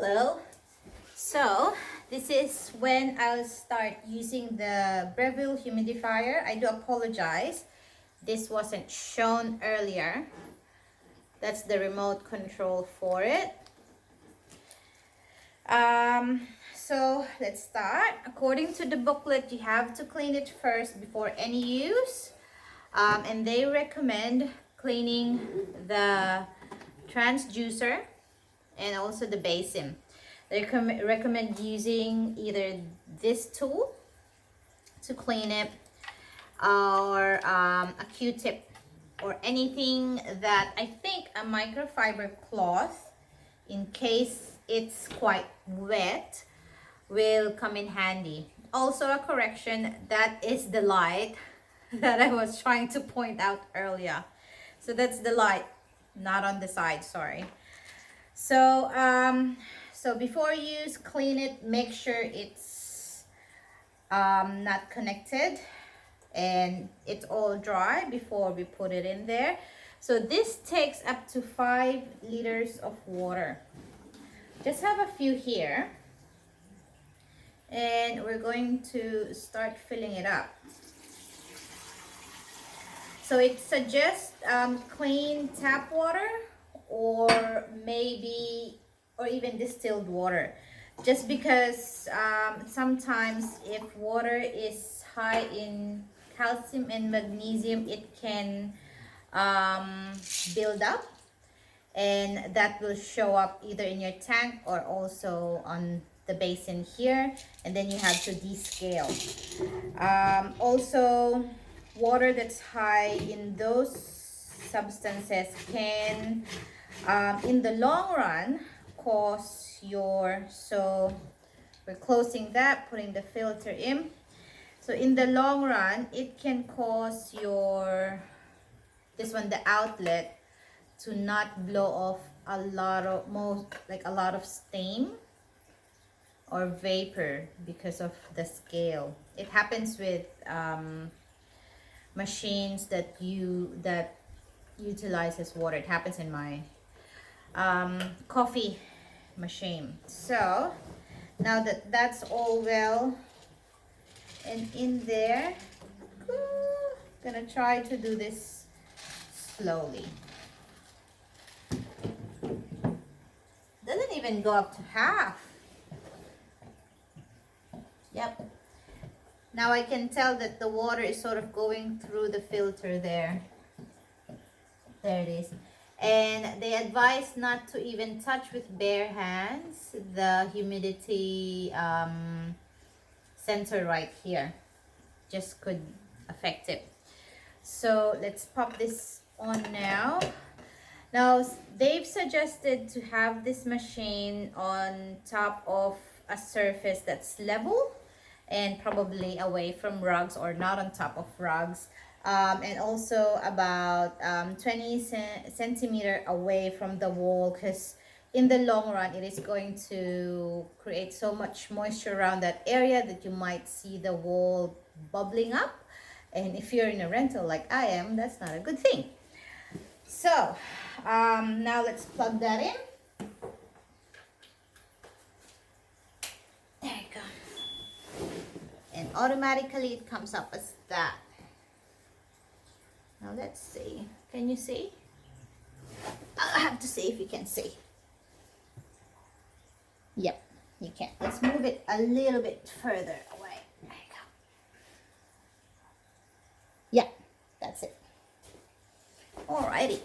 Hello. So this is when I'll start using the Breville humidifier. I do apologize. This wasn't shown earlier. That's the remote control for it. So let's start. According to the booklet, you have to clean it first before any use. And they recommend cleaning the transducer and also the basin. They recommend using either this tool to clean it or a Q-tip or anything that I think a microfiber cloth, in case it's quite wet, will come in handy. Also a correction, that is the light that I was trying to point out earlier. So that's the light, not on the side, sorry. So so before you use, clean it, make sure it's not connected and it's all dry before we put it in there. So this takes up to 5 liters of water. Just have a few here and we're going to start filling it up. So it suggests clean tap water or maybe or even distilled water, just because sometimes if water is high in calcium and magnesium, it can build up, and that will show up either in your tank or also on the basin here, and then you have to descale. Also, water that's high in those substances can in the long run cause your, so we're closing that, putting the filter in. So in the long run it can cause your, this one, the outlet, to not blow off a lot of, a lot of steam or vapor because of the scale. It happens with machines that utilizes water. It happens in my coffee machine. So now that that's all well and in there, gonna try to do this slowly. Doesn't even go up to half. Yep. Now I can tell that the water is sort of going through the filter there. There it is. And they advise not to even touch with bare hands the humidity sensor right here. Just could affect it. So let's pop this on now. Now they've suggested to have this machine on top of a surface that's level and probably away from rugs or not on top of rugs. And also about 20 centimeter away from the wall, because in the long run it is going to create so much moisture around that area that you might see the wall bubbling up, and if you're in a rental like I am, that's not a good thing. So now let's plug that in. There you go, and automatically it comes up as that. Now let's see. Can you see? I'll have to see if you can see. Yep, you can. Let's move it a little bit further away. There you go. Yeah, that's it. Alrighty.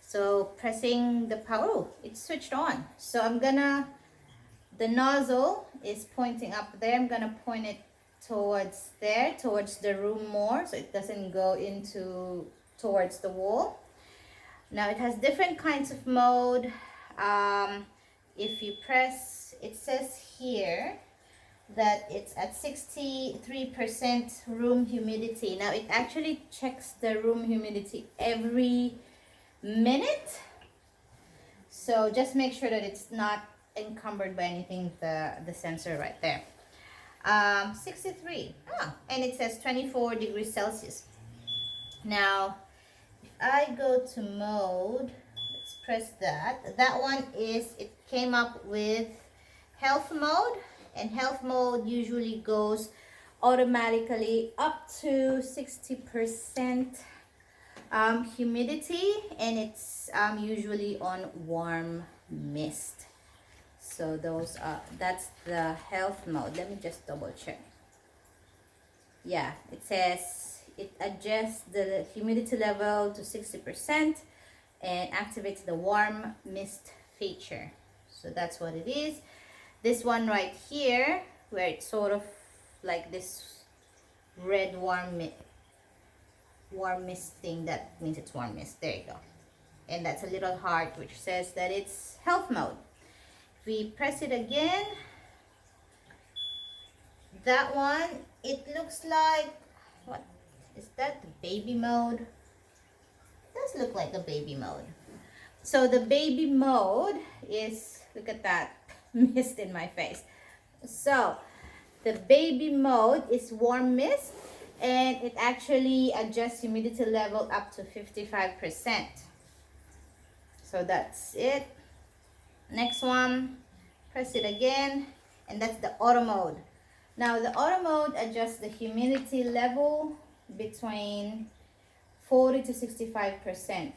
So pressing the power, oh, it's switched on. So I'm gonna, the nozzle is pointing up there. I'm gonna point it towards there, towards the room more, so it doesn't go into towards the wall. Now it has different kinds of mode. If you press, it says here that it's at 63% room humidity. Now it actually checks the room humidity every minute, so just make sure that it's not encumbered by anything, the sensor right there. 63, and it says 24 degrees Celsius. Now if I go to mode, let's press that. That one is, it came up with health mode, and health mode usually goes automatically up to 60% humidity, and it's usually on warm mist. So those are, that's the health mode. Let me just double check. Yeah, it says it adjusts the humidity level to 60% and activates the warm mist feature. So that's what it is. This one right here, where it's sort of like this red warm mist thing, that means it's warm mist. There you go. And that's a little heart which says that it's health mode. If we press it again, that one, it looks like, what is that, the baby mode? It does look like a baby mode. So the baby mode is, look at that mist in my face. So the baby mode is warm mist, and it actually adjusts humidity level up to 55%. So that's it. Next one, press it again, and that's the auto mode. Now the auto mode adjusts the humidity level between 40 to 65%.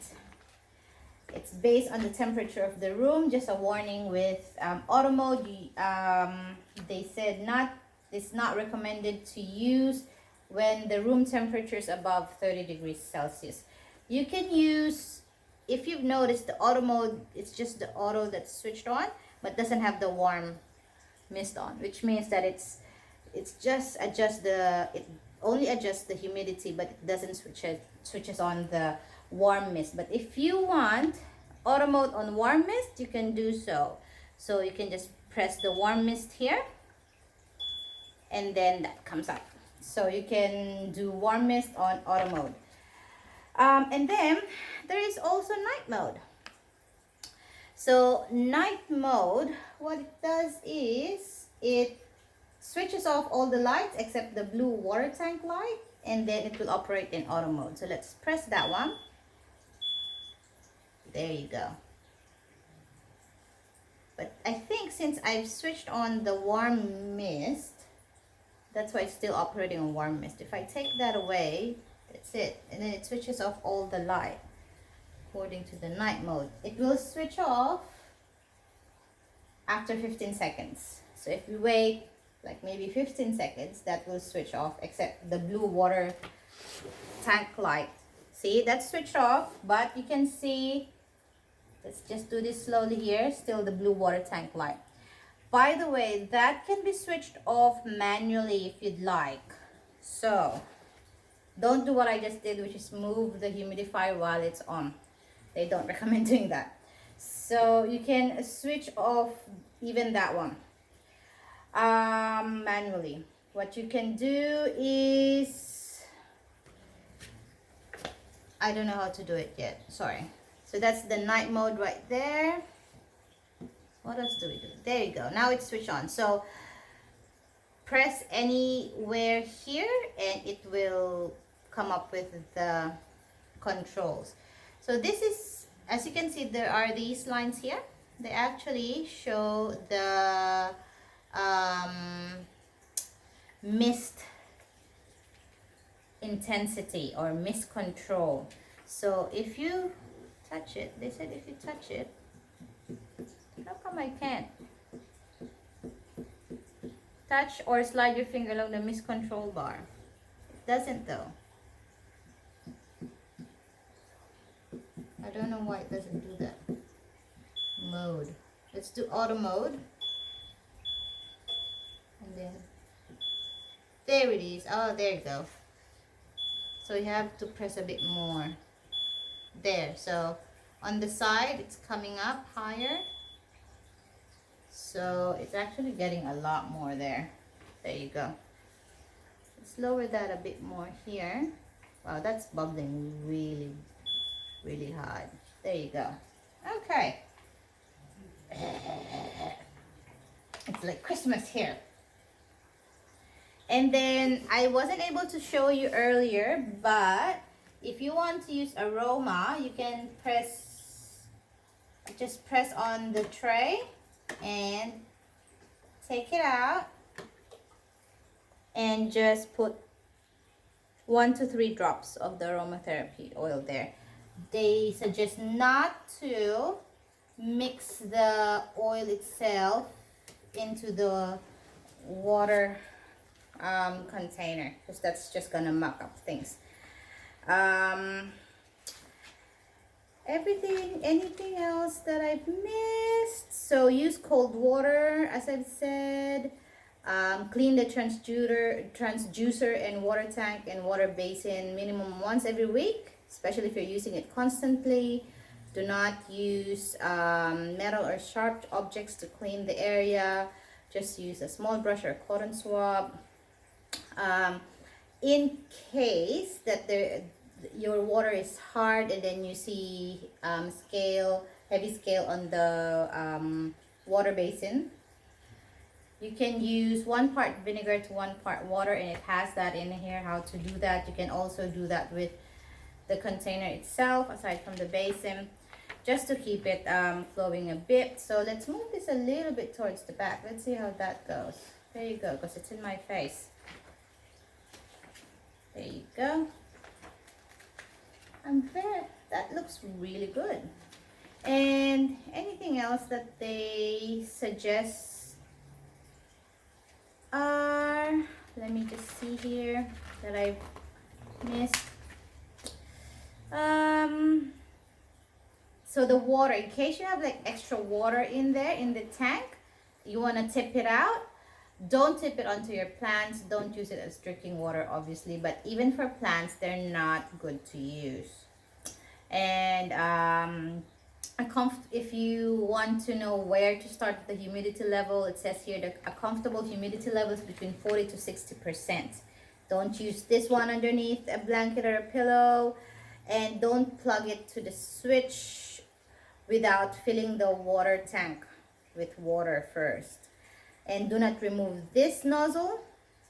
It's based on the temperature of the room. Just a warning with auto mode, they said it's not recommended to use when the room temperature is above 30 degrees Celsius. You can use, if you've noticed, the auto mode, it's just the auto that's switched on, but doesn't have the warm mist on, which means that it only adjusts the humidity, but it doesn't switches on the warm mist. But if you want auto mode on warm mist, you can do so. So you can just press the warm mist here, and then that comes up. So you can do warm mist on auto mode. And then there is also night mode. So night mode, what it does is it switches off all the lights except the blue water tank light, and then it will operate in auto mode. So let's press that one. There you go. But I think since I've switched on the warm mist, that's why it's still operating on warm mist. If I take that away, that's it. And then it switches off all the light according to the night mode. It will switch off after 15 seconds. So if we wait like maybe 15 seconds, that will switch off, except the blue water tank light. See, that's switched off, but you can see, let's just do this slowly here, still the blue water tank light. By the way, that can be switched off manually if you'd like. So don't do what I just did, which is move the humidifier while it's on. They don't recommend doing that. So you can switch off even that one manually. What you can do is, I don't know how to do it yet, sorry. So that's the night mode right there. What else do we do? There you go. Now it's switched on. So press anywhere here and it will come up with the controls. So this is, as you can see, there are these lines here. They actually show the mist intensity or mist control. So if you touch it, they said if you touch it, how come I can't? Touch or slide your finger along the mist control bar. It doesn't though. I don't know why it doesn't do that. Mode. Let's do auto mode. And then there it is. Oh, there you go. So you have to press a bit more. There. So on the side it's coming up higher. So it's actually getting a lot more there. There you go. Let's lower that a bit more here. Wow, that's bubbling really, really hard. There you go. Okay. It's like Christmas here. And then I wasn't able to show you earlier, but if you want to use aroma, you can press just press on the tray and take it out and just put 1 to 3 drops of the aromatherapy oil there. They suggest not to mix the oil itself into the water container, because that's just gonna muck up things. Anything else that I've missed? So use cold water, as I've said. Clean the transducer and water tank and water basin minimum once every week, especially if you're using it constantly. Do not use metal or sharp objects to clean the area. Just use a small brush or a cotton swab. In case that your water is hard and then you see heavy scale on the water basin, you can use 1 part vinegar to 1 part water, and it has that in here how to do that. You can also do that with the container itself aside from the basin, just to keep it flowing a bit. So let's move this a little bit towards the back. Let's see how that goes. There you go, because it's in my face. There you go. That looks really good. And anything else that they suggest are, let me just see here that I've missed. So the water, in case you have like extra water in there in the tank, you want to tip it out. Don't tip it onto your plants. Don't use it as drinking water, obviously, but even for plants, they're not good to use. And if you want to know where to start with the humidity level, it says here that a comfortable humidity level is between 40 to 60%. Don't use this one underneath a blanket or a pillow, and don't plug it to the switch without filling the water tank with water first. And do not remove this nozzle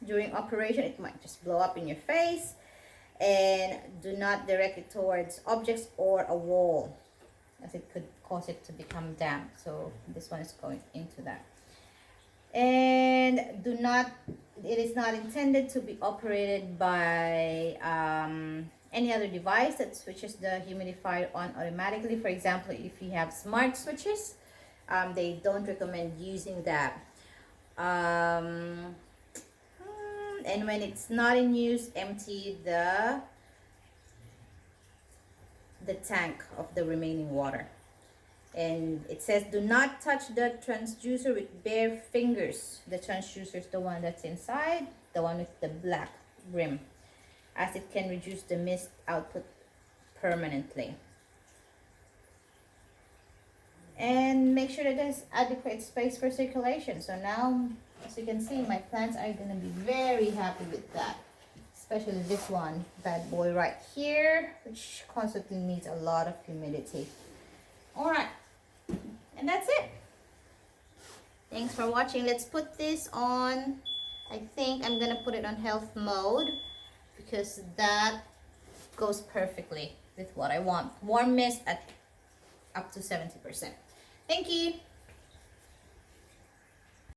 during operation. It might just blow up in your face. And do not direct it towards objects or a wall, as it could cause it to become damp. So this one is going into that. And it is not intended to be operated by any other device that switches the humidifier on automatically. For example, if you have smart switches, they don't recommend using that. And when it's not in use, empty the tank of the remaining water. And it says do not touch the transducer with bare fingers. The transducer is the one that's inside, the one with the black rim, as it can reduce the mist output permanently. And make sure that there's adequate space for circulation. So now, as you can see, my plants are going to be very happy with that. Especially this one, bad boy right here, which constantly needs a lot of humidity. Alright, and that's it. Thanks for watching. Let's put this on, I think I'm going to put it on health mode, because that goes perfectly with what I want. Warm mist at up to 70%. Thank you.